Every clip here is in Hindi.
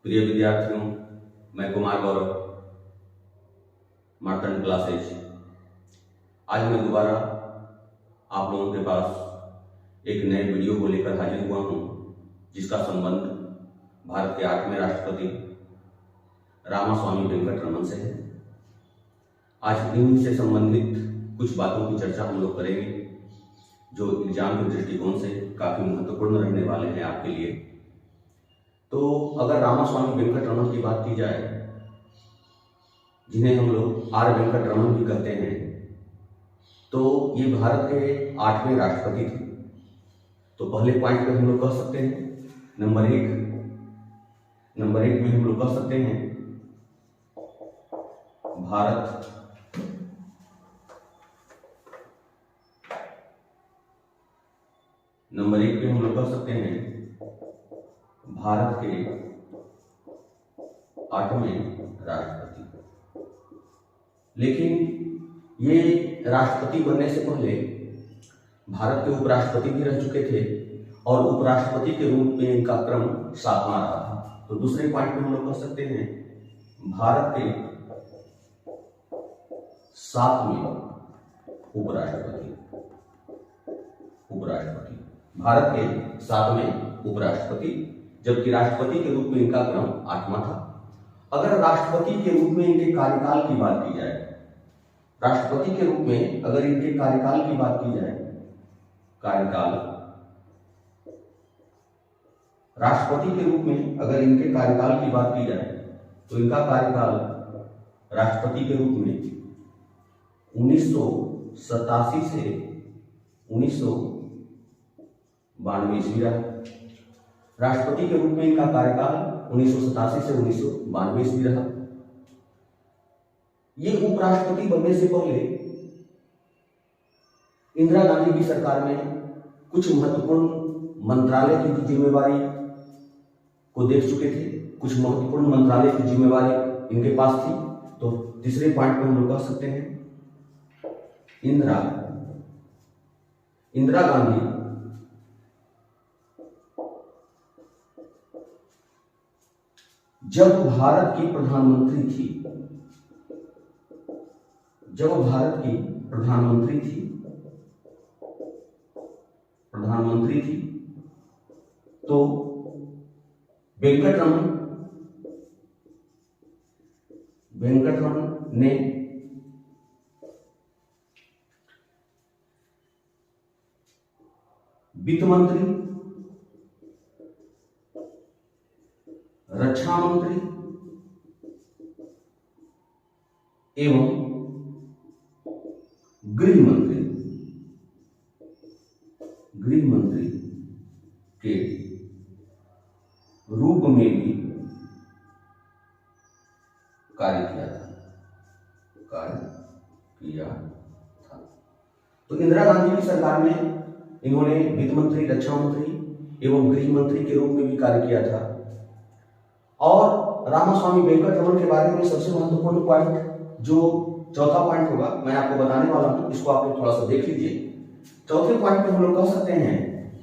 प्रिय विद्यार्थियों, मैं कुमार गौरव, मार्तंड क्लासेज। आज मैं दोबारा आप लोगों के पास एक नए वीडियो को लेकर हाजिर हुआ हूं, जिसका संबंध भारत के 8वें राष्ट्रपति रामास्वामी वेंकटरमन से है। आज इन्हीं से संबंधित कुछ बातों की चर्चा हम लोग करेंगे, जो एग्जाम के दृष्टिकोण से काफी महत्वपूर्ण रहने वाले हैं आपके लिए। तो अगर रामास्वामी वेंकटरमन की बात की जाए, जिन्हें हम लोग आर वेंकटरमन भी कहते हैं, तो ये भारत के 8वें राष्ट्रपति थे। तो पहले पॉइंट पे हम लोग कह सकते हैं नंबर एक में हम लोग कह सकते हैं भारत नंबर एक पे हम लोग कह सकते हैं भारत के 8वें राष्ट्रपति। लेकिन ये राष्ट्रपति बनने से पहले भारत के उपराष्ट्रपति भी रह चुके थे और उपराष्ट्रपति के रूप में इनका क्रम 7वां रहा था। तो दूसरे पॉइंट में हम लोग कह सकते हैं भारत के 7वें उपराष्ट्रपति भारत के 7वें उपराष्ट्रपति, जबकि राष्ट्रपति के रूप में इनका क्रम 8वां था। अगर राष्ट्रपति के रूप में इनके कार्यकाल की बात की जाए, राष्ट्रपति के रूप में अगर इनके कार्यकाल की बात की जाए, राष्ट्रपति के रूप में अगर इनके कार्यकाल की बात की जाए, तो इनका कार्यकाल राष्ट्रपति के रूप में 1987 से 1992 ईस्वी रहा। राष्ट्रपति के रूप में इनका कार्यकाल 1987 से 1992 ईस्वी रहा। ये उपराष्ट्रपति बनने से पहले इंदिरा गांधी की सरकार में कुछ महत्वपूर्ण मंत्रालय की जिम्मेवारी को देख चुके थे। कुछ महत्वपूर्ण मंत्रालय की जिम्मेवारी इनके पास थी। तो तीसरे पॉइंट पर हम लोग कह सकते हैं इंदिरा गांधी जब भारत की प्रधानमंत्री थी, तो वेंकटरमन ने वित्त मंत्री, रक्षा मंत्री एवं गृह मंत्री के रूप में भी कार्य किया था। तो इंदिरा गांधी की सरकार में इन्होंने वित्त मंत्री, रक्षा मंत्री एवं गृह मंत्री के रूप में भी कार्य किया था। और रामास्वामी वेंकटरमन के बारे में सबसे महत्वपूर्ण पॉइंट, जो चौथा पॉइंट होगा, मैं आपको बताने वाला हूं, इसको आप थोड़ा सा देख लीजिए। चौथे पॉइंट में हम लोग कह सकते हैं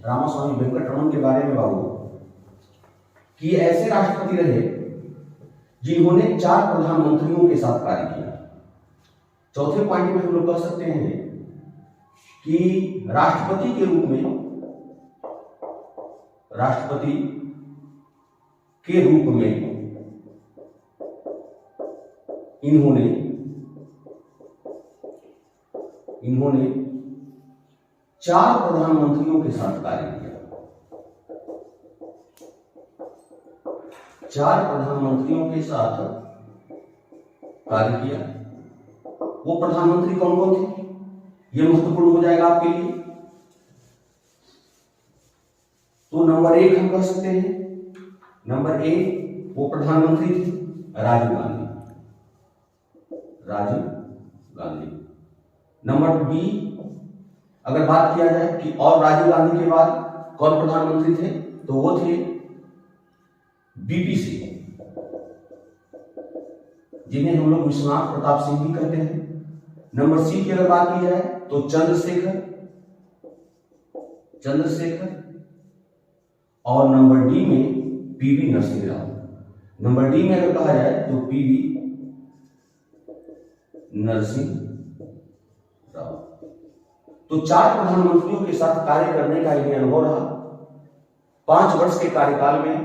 रामास्वामी वेंकटरमन के बारे में बाबू कि ऐसे राष्ट्रपति रहे जिन्होंने 4 प्रधानमंत्रियों के साथ कार्य किया। चौथे पॉइंट में हम लोग कह सकते हैं कि राष्ट्रपति के रूप में इन्होंने 4 प्रधानमंत्रियों के साथ कार्य किया। 4 प्रधानमंत्रियों के साथ कार्य किया। वो प्रधानमंत्री कौन कौन थे, ये महत्वपूर्ण हो जाएगा आपके लिए। तो नंबर 1 हम कह सकते हैं, नंबर 1 वो प्रधानमंत्री थे राजीव गांधी। नंबर बी अगर बात किया जाए कि और राजीव गांधी के बाद कौन प्रधानमंत्री थे, तो वो थे बीपी सिंह, जिन्हें हम लोग विश्वनाथ प्रताप सिंह भी कहते हैं। नंबर सी की अगर बात की जाए तो चंद्रशेखर और नंबर डी में पीवी नरसिंह राव। नंबर डी में अगर कहा जाए तो पीवी नरसिंह राव। तो 4 प्रधानमंत्रियों के साथ कार्य करने का इन्हें अनुभव रहा। 5 वर्ष के कार्यकाल में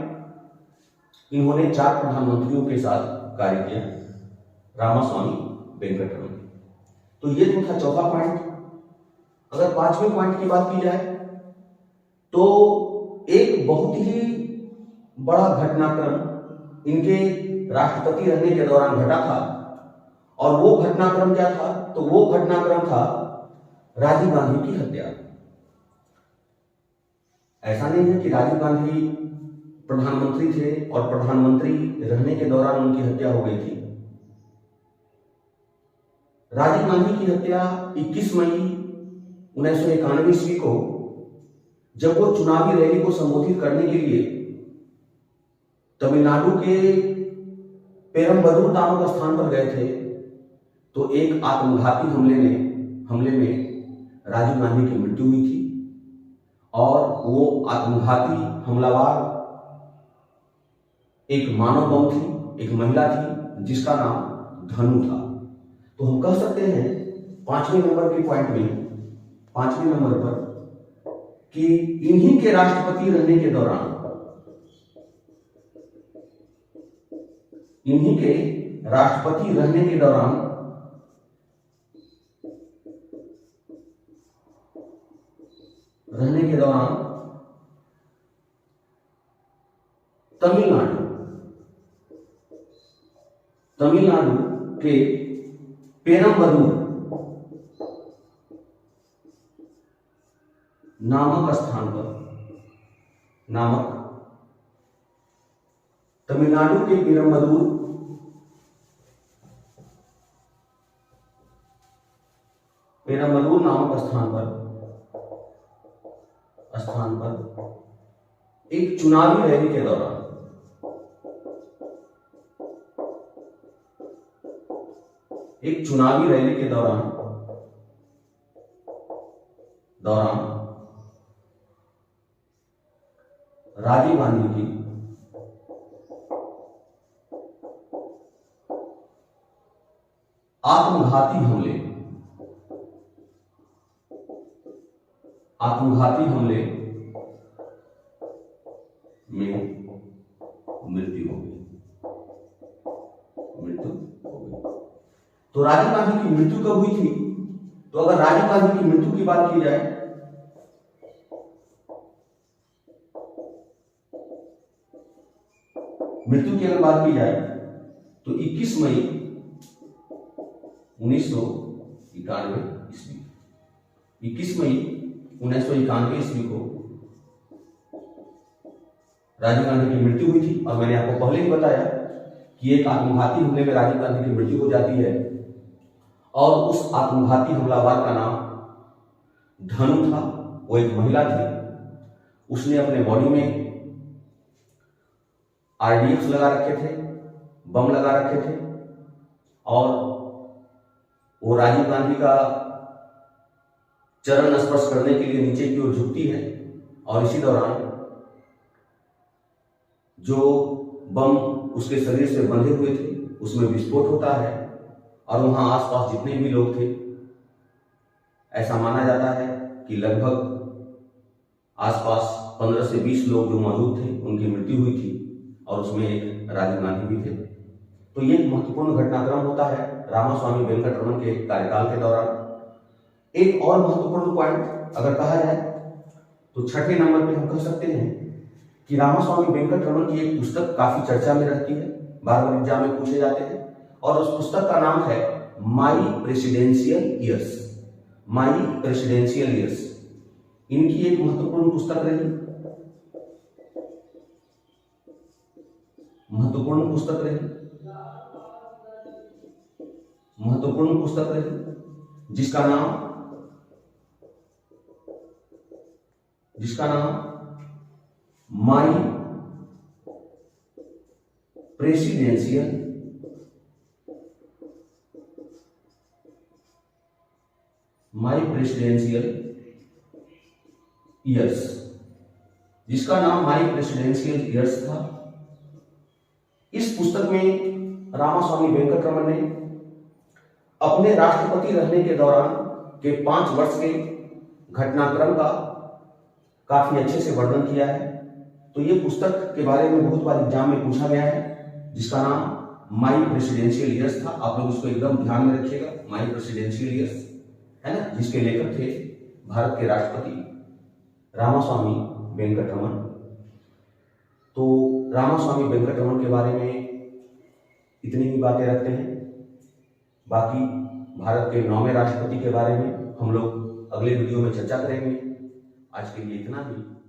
इन्होंने 4 प्रधानमंत्रियों के साथ कार्य किया, रामास्वामी वेंकटरमन। तो ये तो था चौथा पॉइंट। अगर 5वें पॉइंट की बात की जाए तो एक बहुत ही बड़ा घटनाक्रम इनके राष्ट्रपति रहने के दौरान घटा था, और वो घटनाक्रम क्या था? तो वो घटनाक्रम था राजीव गांधी की हत्या। ऐसा नहीं है कि राजीव गांधी प्रधानमंत्री थे और प्रधानमंत्री रहने के दौरान उनकी हत्या हो गई थी। राजीव गांधी की हत्या 21 मई 1991 ईस्वी को, जब वो चुनावी रैली को संबोधित करने के लिए तमिलनाडु के पेरम्बदूर नामक स्थान पर गए थे, तो एक आत्मघाती हमले में राजीव गांधी की मृत्यु हुई थी। और वो आत्मघाती हमलावर एक मानव बम थी, एक महिला थी जिसका नाम धनु था। तो हम कह सकते हैं 5वें नंबर के पॉइंट में, 5वें नंबर पर, कि इन्हीं के राष्ट्रपति रहने के दौरान, इन्हीं के राष्ट्रपति रहने के दौरान तमिलनाडु के पेरम्बदूर नामक स्थान पर, तमिलनाडु के पेरम्बदूर नामक स्थान पर एक चुनावी रैली के दौरान राजीव गांधी की आत्मघाती हमले में मृत्यु हो गई। तो राजीव गांधी की मृत्यु कब हुई थी? तो अगर राजीव गांधी की मृत्यु की बात की जाए तो 21 मई 1991 ईस्वी, 21 मई 1991 ईस्वी को राजीव गांधी की मृत्यु हुई थी। और मैंने आपको पहले ही बताया कि एक आत्मघाती हमले में राजीव गांधी की मृत्यु हो जाती है, और उस आत्मघाती हमलावर का नाम धनु था। वो एक महिला थी, उसने अपने बॉडी में आरडीएक्स लगा रखे थे, बम लगा रखे थे, और वो राजीव गांधी का चरण स्पर्श करने के लिए नीचे की ओर झुकती है, और इसी दौरान जो बम उसके शरीर से बंधे हुए थे उसमें विस्फोट होता है, और वहां आसपास जितने भी लोग थे, ऐसा माना जाता है कि लगभग आसपास 15 से 20 लोग जो मौजूद थे उनकी मृत्यु हुई थी, और उसमें एक राजीव गांधी भी थे। तो ये महत्वपूर्ण घटनाक्रम होता है रामास्वामी वेंकटरमन के कार्यकाल के दौरान। एक और महत्वपूर्ण पॉइंट अगर कहा जाए तो 6ठे नंबर पे हम कह सकते हैं कि रामास्वामी वेंकटरमन की एक पुस्तक काफी चर्चा में रहती है, बार बार एग्जाम में पूछे जाते हैं, और उस पुस्तक का नाम है माई प्रेसिडेंशियल ईयर्स। इनकी एक महत्वपूर्ण पुस्तक रही, जिसका नाम माई प्रेसिडेंशियल ईयर्स था। इस पुस्तक में रामास्वामी वेंकटरमन ने अपने राष्ट्रपति रहने के दौरान के 5 वर्ष के घटनाक्रम का काफी अच्छे से वर्णन किया है। तो ये पुस्तक के बारे में बहुत बार एग्जाम में पूछा गया है, जिसका नाम माई प्रेसिडेंशियल ईयर्स था। आप लोग इसको एकदम ध्यान में रखिएगा, माई प्रेसिडेंशियल ईयर्स, है ना, जिसके लेखक थे भारत के राष्ट्रपति रामास्वामी वेंकटरमन। तो रामास्वामी वेंकटरमन के बारे में इतनी ही बातें रखते हैं। बाकी भारत के 9वें राष्ट्रपति के बारे में हम लोग अगले वीडियो में चर्चा करेंगे। आज के लिए इतना ही।